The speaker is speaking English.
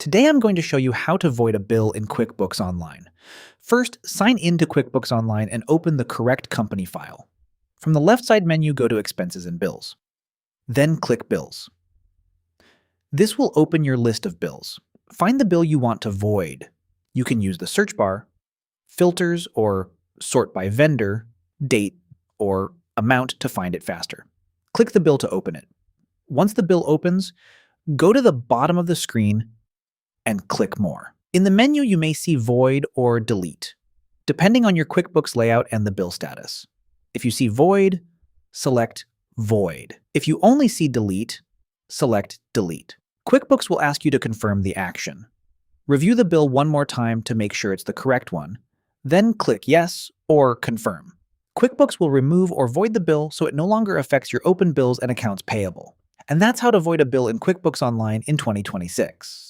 Today I'm going to show you how to void a bill in QuickBooks Online. First, sign in to QuickBooks Online and open the correct company file. From the left side menu, go to Expenses and Bills. Then click Bills. This will open your list of bills. Find the bill you want to void. You can use the search bar, filters, or sort by vendor, date, or amount to find it faster. Click the bill to open it. Once the bill opens, go to the bottom of the screen and click More. In the menu, you may see Void or Delete, depending on your QuickBooks layout and the bill status. If you see Void, select Void. If you only see Delete, select Delete. QuickBooks will ask you to confirm the action. Review the bill one more time to make sure it's the correct one, then click Yes or Confirm. QuickBooks will remove or void the bill so it no longer affects your open bills and accounts payable. And that's how to void a bill in QuickBooks Online in 2026.